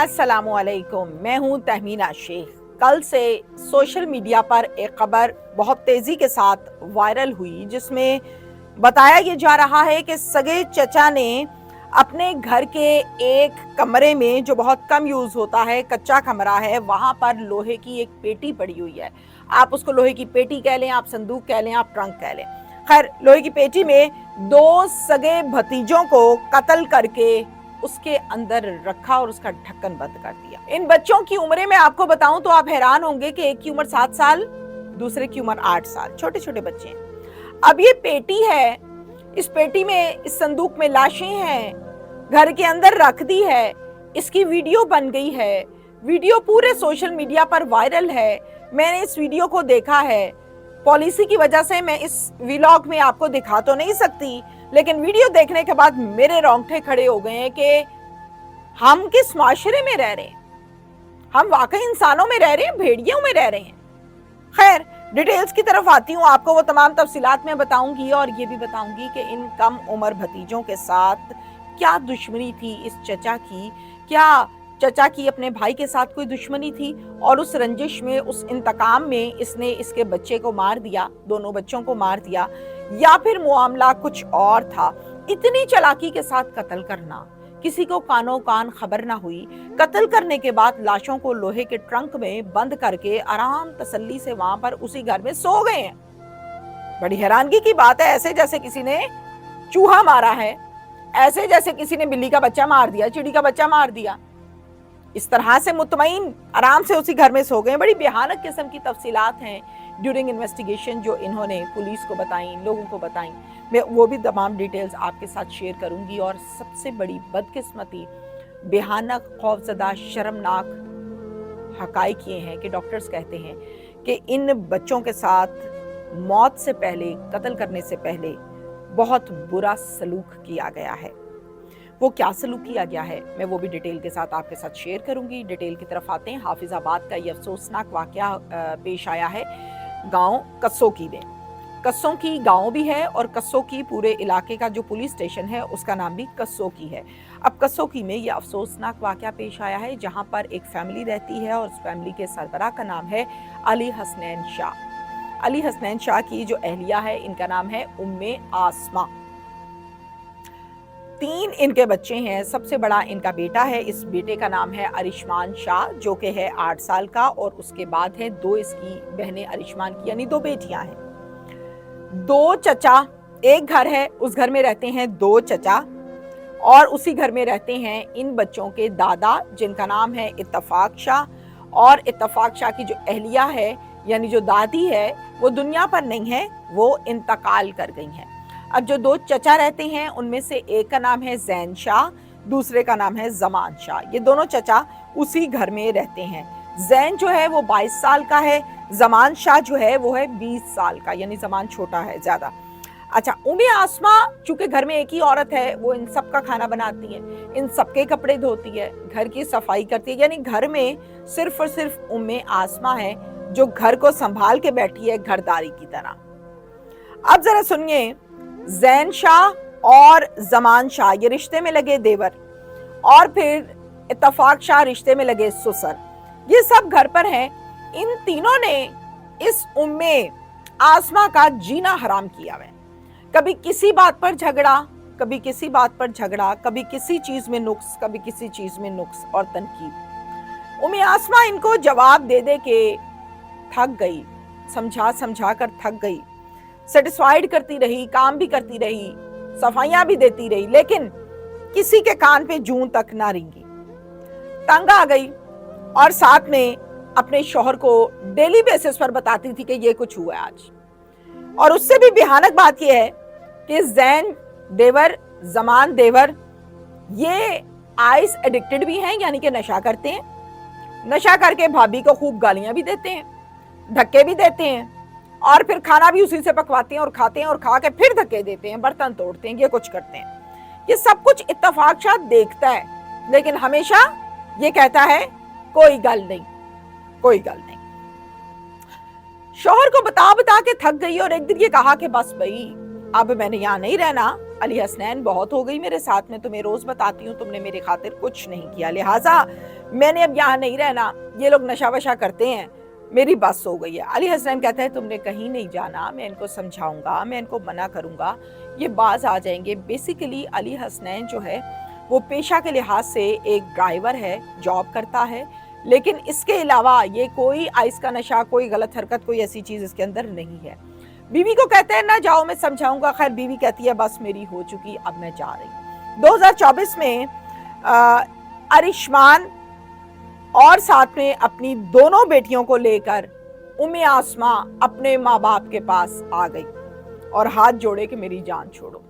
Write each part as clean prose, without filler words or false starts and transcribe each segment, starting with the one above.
अस्सलामुअलैकुम, मैं हूं तहमीना शेख। कल से सोशल मीडिया पर एक खबर बहुत तेजी के साथ वायरल हुई जिसमें बताया ये जा रहा है कि सगे चचा ने अपने घर के एक कमरे में, जो बहुत कम यूज होता है, कच्चा कमरा है, वहां पर लोहे की एक पेटी पड़ी हुई है। आप उसको लोहे की पेटी कह लें, आप संदूक कह लें, आप ट्रंक कह लें। खैर, लोहे की पेटी में दो सगे भतीजों को कत्ल करके उसके अंदर रखा और उसका ढक्कन बंद कर दिया। इन बच्चों की उम्रें मैं आपको बताऊं तो आप हैरान होंगे कि एक की उम्र 7 साल, दूसरे की उम्र 8 साल। छोटे छोटे बच्चे हैं। अब ये पेटी है, इस पेटी में, इस संदूक में लाशें हैं, घर के अंदर रख दी है। इसकी वीडियो बन गई है, वीडियो पूरे सोशल मीडिया पर वायरल है। मैंने इस वीडियो को देखा है। पॉलिसी की वजह से मैं इस व्लॉग में आपको दिखा तो नहीं सकती, लेकिन वीडियो देखने के बाद मेरे रोंगटे खड़े हो गए हैं कि हम किस माशरे में रह रहे हैं। हम वाकई इंसानों में रह रहे हैं, भेड़ियों में रह रहे हैं। खैर, डिटेल्स की तरफ आती हूँ। आपको वो तमाम तफसीलात में बताऊंगी और ये भी बताऊंगी कि इन कम उम्र भतीजों के साथ क्या दुश्मनी थी इस चचा की। क्या चचा की अपने भाई के साथ कोई दुश्मनी थी और उस रंजिश में, उस इंतकाम में इसने इसके बच्चे को मार दिया, दोनों बच्चों को मार दिया, या फिर मामला कुछ और था। इतनी चालाकी के साथ कत्ल करना, किसी को कानो कान खबर ना हुई। कत्ल करने के बाद लाशों को लोहे के ट्रंक में बंद करके आराम तसल्ली से वहां पर उसी घर में सो गए हैं। बड़ी हैरानगी की बात है। ऐसे जैसे किसी ने चूहा मारा है, ऐसे जैसे किसी ने बिल्ली का बच्चा मार दिया, चिड़ी का बच्चा मार दिया। इस तरह से मुतमईन आराम से उसी घर में सो गए। बड़ी भयानक किस्म की तफसीलात हैं ड्यूरिंग इन्वेस्टिगेशन जो इन्होंने पुलिस को बताई, लोगों को बताई। मैं वो भी तमाम डिटेल्स आपके साथ शेयर करूंगी। और सबसे बड़ी बदकिस्मती, भयानक, खौफजदा, शर्मनाक हकाइक ये हैं कि डॉक्टर्स कहते हैं कि इन बच्चों के साथ मौत से पहले, कत्ल करने से पहले बहुत बुरा सलूक किया गया है। वो क्या सलूक किया गया है, मैं वो भी डिटेल के साथ आपके साथ शेयर करूंगी। डिटेल की तरफ आते हैं। हाफिजाबाद का ये अफसोसनाक वाकया पेश आया है गांव कस्सोकी में। कस्सोकी गांव भी है और कस्सोकी पूरे इलाके का जो पुलिस स्टेशन है उसका नाम भी कस्सोकी है। अब कस्सोकी में ये अफसोसनाक वाकया पेश आया है जहां पर एक फैमिली रहती है और उस फैमिली के सरबराह का नाम है अली हसनैन शाह। अली हसनैन शाह की जो अहलिया है, इनका नाम है उम्मे आसमा। 3 इनके बच्चे हैं। सबसे बड़ा इनका बेटा है। इस बेटे का नाम है अरिशमान शाह जो कि है 8 साल का, और उसके बाद है 2 इसकी बहनें अरिशमान की, यानी 2 बेटियां हैं। 2 चचा, एक घर है, उस घर में रहते हैं 2 चचा, और उसी घर में रहते हैं इन बच्चों के दादा जिनका नाम है इत्तफाक शाह। और इत्तफाक शाह की जो अहलिया है, यानी जो दादी है, वो दुनिया पर नहीं है, वो इंतकाल कर गई हैं। अब जो 2 चचा रहते हैं उनमें से एक का नाम है जैन शाह, दूसरे का नाम है जमान शाह। ये दोनों चचा उसी घर में रहते हैं। जैन जो है वो 22 साल का है, जमान शाह जो है वो है 20 साल का, यानी जमान छोटा है ज्यादा। अच्छा, उम्मे आसमा चूंकि घर में एक ही औरत है, वो इन सब का खाना बनाती है, इन सबके कपड़े धोती है, घर की सफाई करती है, यानी घर में सिर्फ और सिर्फ उम्मे आसमा है जो घर को संभाल के बैठी है घरदारी की तरह। अब जरा सुनिए, जैन शाह और जमान शाह ये रिश्ते में लगे देवर, और फिर इत्तफाक शाह रिश्ते में लगे ससुर। ये सब घर पर हैं। इन तीनों ने इस उम्मे आसमा का जीना हराम किया है। कभी किसी बात पर झगड़ा, कभी किसी बात पर झगड़ा, कभी किसी चीज में नुक्स, कभी किसी चीज में नुक्स और तनकीद। उम्मे आसमा इनको जवाब दे दे के थक गई, समझा समझा कर थक गई। सेटिस्फाइड करती रही, काम भी करती रही, सफाइयां भी देती रही, लेकिन किसी के कान पे जूं तक ना रेंगी। तंग आ गई और साथ में अपने शौहर को डेली बेसिस पर बताती थी कि ये कुछ हुआ आज। और उससे भी भयानक बात यह है कि जैन देवर, जमान देवर, ये आइस एडिक्टेड भी हैं, यानी कि नशा करते हैं। नशा करके भाभी को खूब गालियां भी देते हैं, धक्के भी देते हैं, और फिर खाना भी उसी से पकवाते हैं और खाते हैं, और खा के फिर धक्के देते हैं, बर्तन तोड़ते हैं, ये कुछ करते हैं। ये सब कुछ इत्तफाक शाह देखता है, लेकिन हमेशा ये कहता है कोई गल नहीं, कोई गल नहीं। शौहर को बता बता के थक गई और एक दिन ये कहा कि बस भाई, अब मैंने यहाँ नहीं रहना, अली हसनैन बहुत हो गई मेरे साथ में, तुम्हें रोज बताती हूँ, तुमने मेरे खातिर कुछ नहीं किया, लिहाजा मैंने अब यहाँ नहीं रहना, ये लोग नशा वशा करते हैं, मेरी बस हो गई है। अली हसनैन कहता है तुमने कहीं नहीं जाना, मैं इनको समझाऊंगा, मैं इनको मना करूंगा, ये बाज आ जाएंगे। बेसिकली अली हसनैन जो है वो पेशा के लिहाज से एक ड्राइवर है, जॉब करता है, लेकिन इसके अलावा ये कोई आइस का नशा, कोई गलत हरकत, कोई ऐसी चीज इसके अंदर नहीं है। बीवी को कहते हैं ना जाओ, मैं समझाऊंगा। खैर बीवी कहती है बस मेरी हो चुकी, अब मैं जा रही। 2024 में अरिशमान और साथ में अपनी दोनों बेटियों को लेकर उम्मे आसमा अपने माँ बाप के पास आ गई और हाथ जोड़े कि मेरी जान छोड़ो।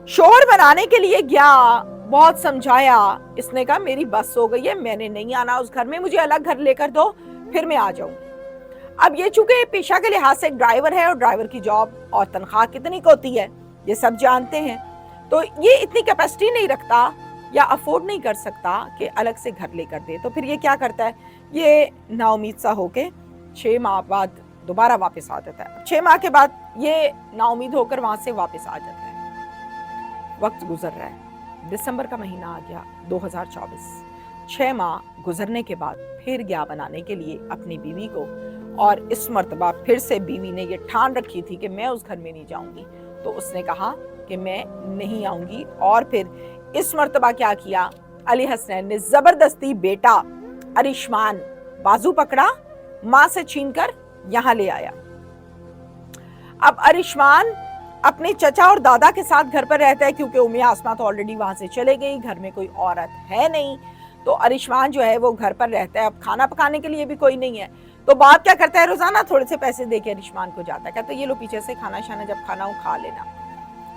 शोहर बनाने के लिए गया, बहुत समझाया, इसने कहा मेरी बस हो गई है, मैंने नहीं आना उस घर में, मुझे अलग घर लेकर दो, फिर मैं आ जाऊंगी। अब ये चूंकि पेशा के लिहाज से एक ड्राइवर है और ड्राइवर की जॉब और तनख्वाह कितनी होती है ये सब जानते हैं, तो ये इतनी कैपेसिटी नहीं रखता या अफोर्ड नहीं कर सकता कि अलग से घर लेकर दे। तो फिर ये क्या करता है, ये नाउमीद सा होके 6 माह बाद दोबारा वापस आ जाता है। 6 माह के बाद ये नाउमीद होकर वहां से वापस आ जाता है। वक्त गुजर रहा है, दिसंबर का महीना आ गया 2024। 6 माह गुजरने के बाद फिर गया बनाने के लिए अपनी बीवी को, और इस मर्तबा फिर से बीवी ने ये ठान रखी थी कि मैं उस घर में नहीं जाऊंगी, तो उसने कहा कि मैं नहीं आऊंगी। और फिर इस मर्तबा क्या किया, अली हसनैन ने जबरदस्ती बेटा अरिशमान बाजू पकड़ा, मां से छीनकर यहां ले आया। अब अरिशमान अपने चचा और दादा के साथ घर पर रहता है, क्योंकि उम्मे आसमा तो ऑलरेडी वहां से चले गई, घर में कोई औरत है नहीं, तो अरिशमान जो है वो घर पर रहता है। अब खाना पकाने के लिए भी कोई नहीं है, तो बाप क्या करता है, रोजाना थोड़े से पैसे देके अरिशमान को जाता है, कहता है ये लो पीछे से खाना शाना जब खाना हो खा लेना,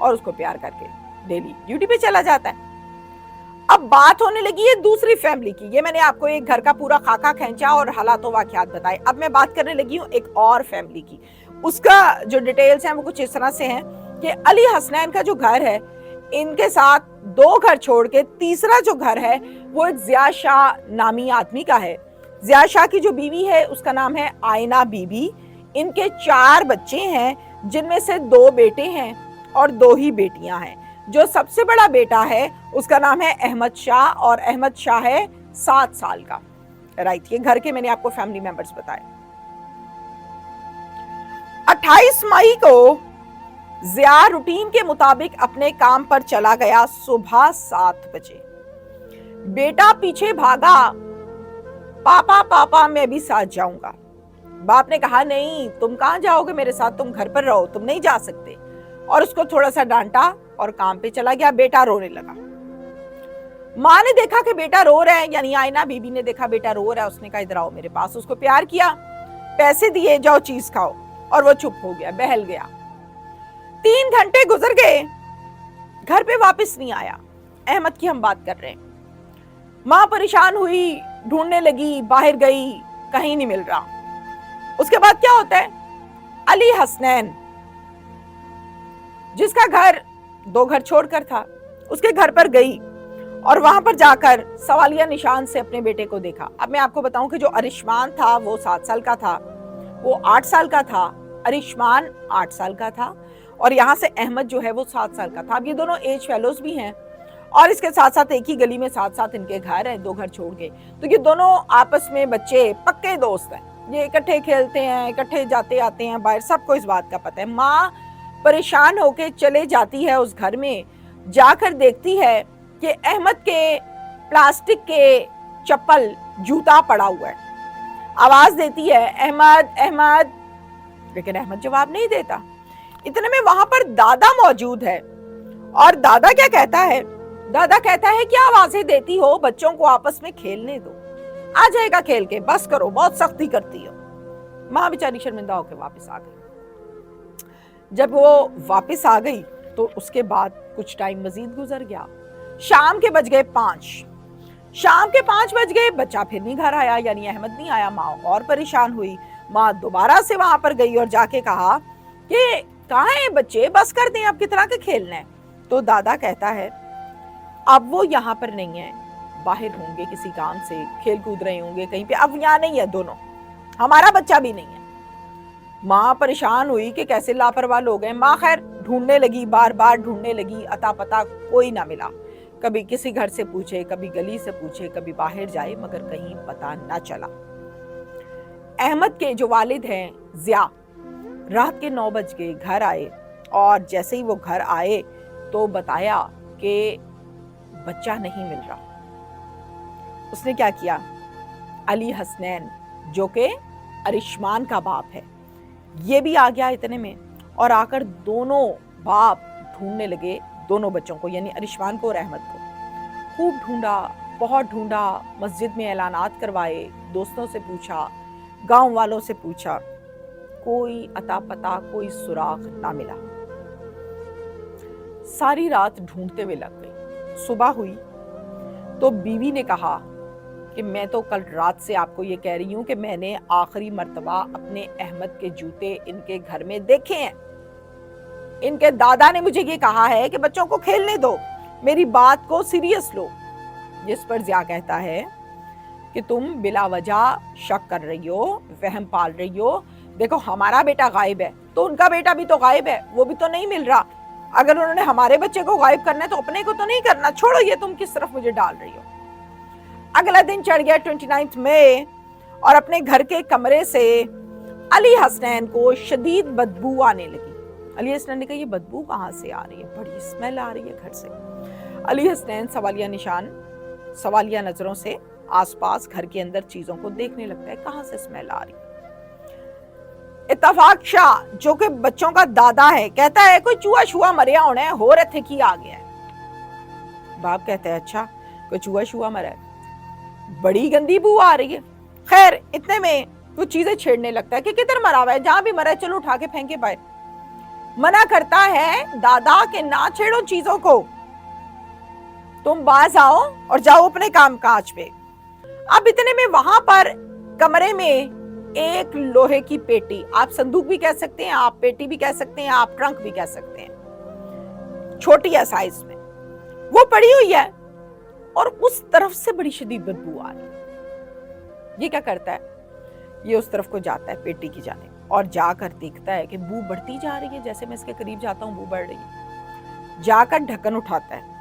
और उसको प्यार करके डेली ड्यूटी पे चला जाता है। अब बात होने लगी है दूसरी फैमिली की। ये मैंने आपको एक घर का पूरा खाका खींचा और हालात वाकयात बताए। अब मैं बात करने लगी हूँ एक और फैमिली की। उसका जो डिटेल्स हैं वो कुछ इस तरह से हैं कि अली हसनैन का जो घर है, इनके साथ 2 घर छोड़ के तीसरा जो घर है वो एक जिया शाह नामी आदमी का है। जिया शाह की जो बीवी है उसका नाम है आयना बीबी। इनके 4 बच्चे हैं, जिनमें से 2 बेटे हैं और 2 ही बेटियां हैं। जो सबसे बड़ा बेटा है उसका नाम है अहमद शाह, और अहमद शाह है 7 साल का। राइट, ये घर के मैंने आपको फैमिली मेंबर्स बताए। 28 मई को जिया रूटीन के मुताबिक अपने काम पर चला गया सुबह 7 बजे। बेटा पीछे भागा, पापा पापा मैं भी साथ जाऊंगा। बाप ने कहा नहीं, तुम कहां जाओगे मेरे साथ, तुम घर पर रहो, तुम नहीं जा सकते, और उसको थोड़ा सा डांटा और काम पे चला गया। बेटा रोने लगा। माँ ने देखा कि बेटा रो रहा है, यानी आयना बीबी ने देखा बेटा रो रहा है, उसने कहा इधर आओ मेरे पास। उसको प्यार किया, पैसे दिए, जाओ चीज खाओ, और वो चुप हो गया, बहल गया। 3 घंटे गुजर गए, घर पे वापस नहीं आया। अहमद की हम बात कर रहे हैं। माँ परेशान हुई, ढूंढने लगी, बाहर गई, कहीं नहीं मिल रहा। उसके बाद क्या होता है, अली हसनैन जिसका घर 2 घर छोड़कर था, उसके घर पर गई और वहां पर जाकर सवालिया निशान से अपने बेटे को देखा। अब मैं आपको बताऊं कि जो अरिशमान था वो 7 साल का था, वो 8 साल का था, अरिशमान 8 साल का था, और यहाँ से अहमद जो है वो 7 साल का था। अब ये दोनों एज फेलोज भी हैं, और इसके साथ साथ एक ही गली में साथ इनके घर है, 2 घर छोड़ के। तो ये दोनों आपस में बच्चे पक्के दोस्त हैं, ये इकट्ठे खेलते हैं, इकट्ठे जाते आते हैं बाहर, सबको इस बात का पता है। माँ परेशान होके चले जाती है उस घर में, जाकर देखती है कि अहमद के प्लास्टिक के चप्पल जूता पड़ा हुआ है। आवाज देती है अहमद अहमद, लेकिन अहमद जवाब नहीं देता। इतने में वहां पर दादा मौजूद है, और दादा क्या कहता है, दादा कहता है क्या आवाजें देती हो, बच्चों को आपस में खेलने दो, आ जाएगा खेल के, बस करो, बहुत सख्ती करती हो। माँ बेचारी शर्मिंदा होकर वापस आ गई। जब वो वापस आ गई तो उसके बाद कुछ टाइम मजीद गुजर गया। शाम के बज गए 5। शाम के 5 बज गए, बच्चा फिर नहीं घर आया, यानी अहमद नहीं आया। माँ और परेशान हुई। माँ दोबारा से वहां पर गई और जाके कहा कि कहाँ है बच्चे, बस कर दें, अब कितना के खेलना है। तो दादा कहता है अब वो यहाँ पर नहीं है, बाहर होंगे, किसी काम से खेल कूद रहे होंगे कहीं पे, अब यहाँ नहीं है दोनों, हमारा बच्चा भी नहीं है। माँ परेशान हुई कि कैसे लापरवाह लोग हैं। माँ खैर ढूंढने लगी, बार बार ढूंढने लगी, अता पता कोई ना मिला। कभी किसी घर से पूछे, कभी गली से पूछे, कभी बाहर जाए, मगर कहीं पता ना चला। अहमद के जो वालिद हैं जिया, रात के 9 बज गए, घर आए, और जैसे ही वो घर आए तो बताया कि बच्चा नहीं मिल रहा। उसने क्या किया, अली हसनैन जो कि अरिशमान का बाप है, ये भी आ गया इतने में, और आकर दोनों बाप ढूंढने लगे दोनों बच्चों को, यानी अरिशमान को और अहमद को। खूब ढूंढा, बहुत ढूंढा, मस्जिद में ऐलानात करवाए, दोस्तों से पूछा, गांव वालों से पूछा, कोई अता पता, कोई सुराग ना मिला। सारी रात ढूंढते हुए लग गई। सुबह हुई तो बीवी ने कहा कि मैं तो कल रात से आपको ये कह रही हूं कि मैंने आखिरी मर्तबा अपने अहमद के जूते इनके घर में देखे हैं। इनके दादा ने मुझे ये कहा है कि बच्चों को खेलने दो, मेरी बात को सीरियस लो। जिस पर जिया कहता है कि तुम बिला वजह शक कर रही हो, वहम पाल रही हो। देखो हमारा बेटा गायब है तो उनका बेटा भी तो गायब है, वो भी तो नहीं मिल रहा। अगर उन्होंने हमारे बच्चे को गायब करना है तो अपने को तो नहीं करना। छोड़ो ये, तुम किस तरफ मुझे डाल रही हो। अगला दिन चढ़ गया 29 मई, और अपने घर के कमरे से अली हसनैन को शदीद बदबू आने लगी। अली हसनैन ने कहा ये बदबू कहाँ से आ रही है, बड़ी स्मेल आ रही है घर से। अली हसनैन सवालिया नजरों से आसपास घर के अंदर चीजों को देखने लगता है, कहां से स्मेल आ रही है। इत्तफाक शाह जो कि बच्चों का दादा है कहता है कोई चूहा छुआ मरिया होना है, हो रहे थे कि आ गया है। बाप कहते हैं अच्छा कोई चूहा छुआ मरा है, बड़ी गंदी बू आ रही है। खैर इतने में वो चीजें छेड़ने लगता है कि किधर मरा हुआ है, जहां भी मरा है चलो उठा के फेंके पाए। मना करता है दादा के ना छेड़ो चीजों को, तुम बाज आओ और जाओ अपने काम काज पे। अब इतने में वहां पर कमरे में एक लोहे की पेटी, आप संदूक भी कह सकते हैं, आप पेटी भी कह सकते हैं, आप ट्रंक भी कह सकते हैं, छोटी है साइज में, वो पड़ी हुई है और उस तरफ से बड़ी शदीद बदबू आ रही है। ये क्या करता है, ये उस तरफ को जाता है पेटी की जानिब और जाकर देखता है कि बू बढ़ती जा रही है। जैसे मैं इसके करीब जाता हूं बू बढ़ रही है। जाकर ढक्कन उठाता है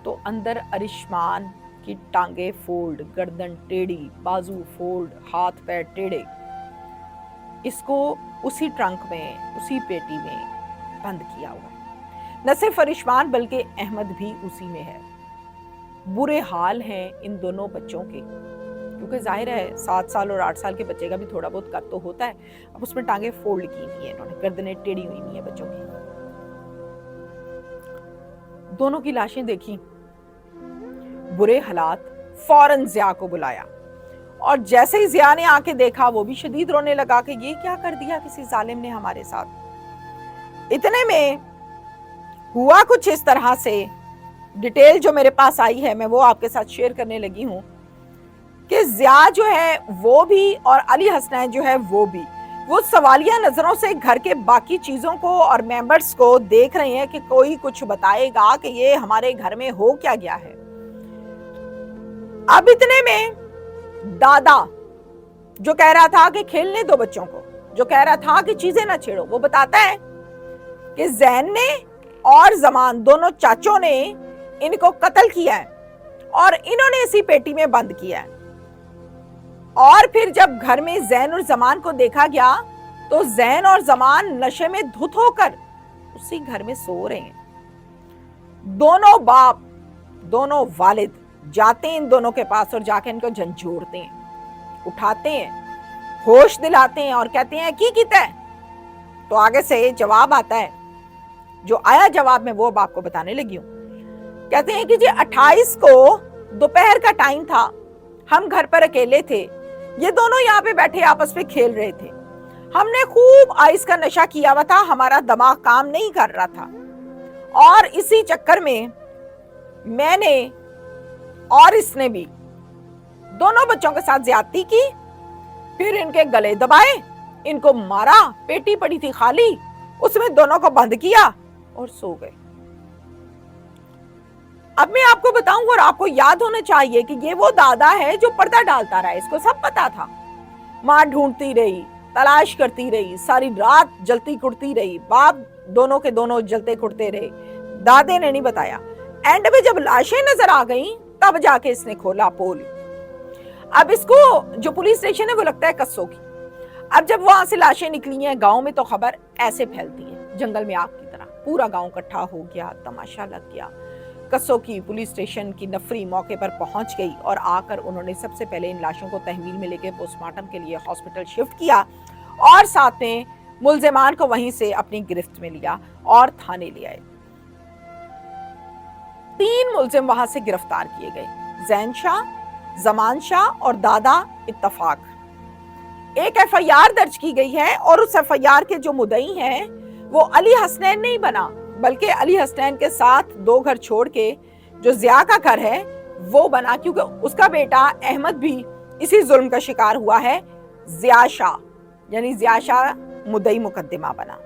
तो अंदर अरिशमान की टांगे फोल्ड, गर्दन टेढ़ी, बाजू फोल्ड, हाथ पैर टेढ़े, इसको उसी ट्रंक में, उसी पेटी में बंद किया हुआ। न सिर्फ अरिशमान बल्कि अहमद भी उसी में है। बुरे हाल हैं इन दोनों बच्चों के, क्योंकि जाहिर है 7 साल और 8 साल के बच्चे का भी थोड़ा बहुत कर तो होता है। अब उसमें टांगे फोल्ड की हुई है इन्होंने, गर्दनें टेढ़ी हुई नहीं है बच्चों की। दोनों की लाशें देखी, बुरे हालात, फौरन जिया को बुलाया और जैसे ही जिया ने आके देखा वो भी शदीद रोने लगा कि ये क्या कर दिया किसी जालिम ने हमारे साथ। इतने में हुआ कुछ इस तरह से, डिटेल जो मेरे पास आई है मैं वो आपके साथ शेयर करने लगी हूं कि जिया जो है वो भी और अली हसनैन जो है वो सवालिया नजरों से घर के बाकी चीजों को और मेंबर्स को देख रहे हैं कि कोई कुछ बताएगा कि ये हमारे घर में हो क्या गया है। अब इतने में दादा जो कह रहा था कि खेलने दो बच्चों को, जो कह रहा था कि चीजें ना छेड़ो, वो बताता है कि जैन ने और जमान दोनों चाचों ने इनको कत्ल किया है और इन्होंने इसी पेटी में बंद किया है। और फिर जब घर में जैन और जमान को देखा गया तो जैन और जमान नशे में धुत होकर उसी घर में सो रहे हैं। दोनों बाप, दोनों वालिद जाते हैं इन दोनों के पास और जाके इनको झंझोड़ते हैं, उठाते हैं, होश दिलाते हैं और कहते हैं की कीता है। तो आगे से जवाब आता है, जो आया जवाब में वो अब आपको बताने लगी हूं। कहते हैं कि जी 28 को दोपहर का टाइम था, हम घर पर अकेले थे, ये दोनों यहाँ पे बैठे आपस में खेल रहे थे। हमने खूब आइस का नशा किया हुआ था, हमारा दिमाग काम नहीं कर रहा था और इसी चक्कर में मैंने और इसने भी दोनों बच्चों के साथ ज्यादती की, फिर इनके गले दबाए, इनको मारा, पेटी पड़ी थी खाली, उसमें दोनों को बंद किया और सो गए। अब मैं आपको बताऊं और आपको याद होना चाहिए कि ये वो दादा है जो पर्दा डालता रहा, इसको सब पता था। मां ढूंढती रही, तलाश करती रही, सारी रात जलती कुड़ती रही, बाप दोनों के दोनों जलते कुड़ते रहे। दादे ने नहीं बताया। एंड में जब लाशें नजर आ गईं तब जाके इसने खोला पोल। अब इसको जो पुलिस स्टेशन है वो लगता है कस्सों की। अब जब वहां से लाशें निकली हैं गांव में तो खबर ऐसे फैलती है जंगल में आग की तरह। पूरा गांव इकट्ठा हो गया, तमाशा लग गया। कस्सों की पुलिस स्टेशन की नफरी मौके पर पहुंच गई और आकर उन्होंने सबसे पहले इन लाशों को तहवील में लेकर पोस्टमार्टम के लिए हॉस्पिटल शिफ्ट किया और साथ में मुल्जिमान को वहीं से अपनी गिरफ्त में लिया और थाने ले आए। 3 मुल्जिम वहां से गिरफ्तार किए गए, जैन शाह, जमान शाह और दादा इत्तफाक। एक एफआईआर दर्ज की गई है और उस एफआईआर के जो मुद्दई हैं वो अली हसनैन नहीं बना, बल्कि अली हसनैन के साथ 2 घर छोड़ के जो जिया का घर है वो बना, क्योंकि उसका बेटा अहमद भी इसी जुल्म का शिकार हुआ है। जिया शाह यानी जिया शाह मुद्दई मुकद्दमा बना।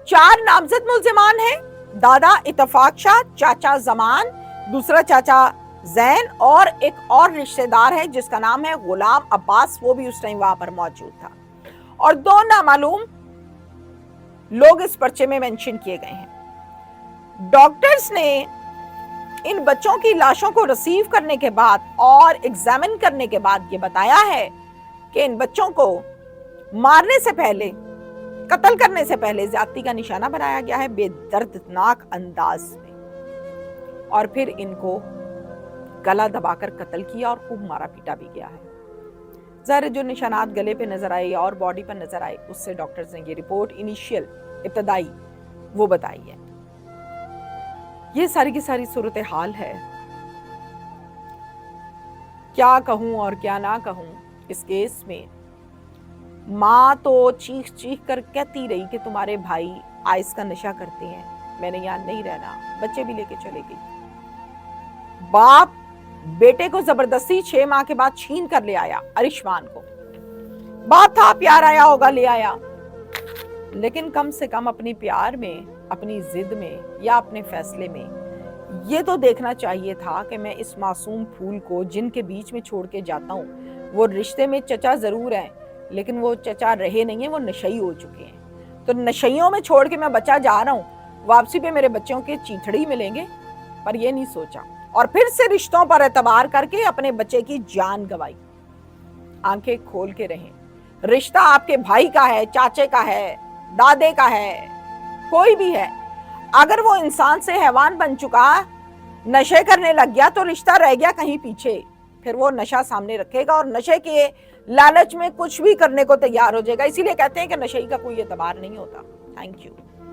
4 नामजद मुल्जिमान हैं, दादा इत्तफाक शाह, चाचा जमान, दूसरा चाचा जैन और एक और रिश्तेदार है जिसका नाम है गुलाम अब्बास, वो भी उस टाइम वहां पर मौजूद था। और 2 नामालूम लोग इस पर्चे में मेंशन किए गए हैं। डॉक्टर्स ने इन बच्चों की लाशों को रिसीव करने के बाद और एग्जामिन करने के बाद ये बताया है कि इन बच्चों को मारने से पहले, कत्ल करने से पहले ज्यादती का निशाना बनाया गया है बेदर्दनाक अंदाज में, और फिर इनको गला दबाकर कत्ल किया और खूब मारा पीटा भी गया है। ज़ाहिर जो निशानात गले पे नजर आए और बॉडी पर नजर आए उससे डॉक्टर्स ने ये रिपोर्ट इनिशियल इब्तदाई वो बताई है। ये सारी की सारी सूरत हाल है। क्या कहूं और क्या ना कहूं इस केस में। माँ तो चीख चीख कर कहती रही कि तुम्हारे भाई आइस का नशा करते हैं, मैंने यहाँ नहीं रहना, बच्चे भी लेके चले गई। बाप बेटे को जबरदस्ती 6 माह के बाद छीन कर ले आया, अरिशमान को। बाप था, प्यार आया होगा, ले आया, लेकिन कम से कम अपनी प्यार में, अपनी जिद में या अपने फैसले में ये तो देखना चाहिए था कि मैं इस मासूम फूल को जिनके बीच में छोड़ के जाता हूँ, वो रिश्ते में चचा जरूर हैं लेकिन वो चचा रहे नहीं है, वो नशई हो चुके हैं। तो नशइयों में छोड़ के मैं बचा जा रहा हूँ, वापसी पे मेरे बच्चों के चीथड़ी मिलेंगे, पर ये नहीं सोचा और फिर से रिश्तों पर एतबार करके अपने बच्चे की जान गंवाई। आंखें खोल के रहें। रिश्ता आपके भाई का है, चाचे का है, दादे का है, कोई भी है, अगर वो इंसान से हैवान बन चुका, नशे करने लग गया तो रिश्ता रह गया कहीं पीछे। फिर वो नशा सामने रखेगा और नशे के लालच में कुछ भी करने को तैयार हो जाएगा। इसीलिए कहते हैं कि नशे का कोई एतबार नहीं होता। Thank you.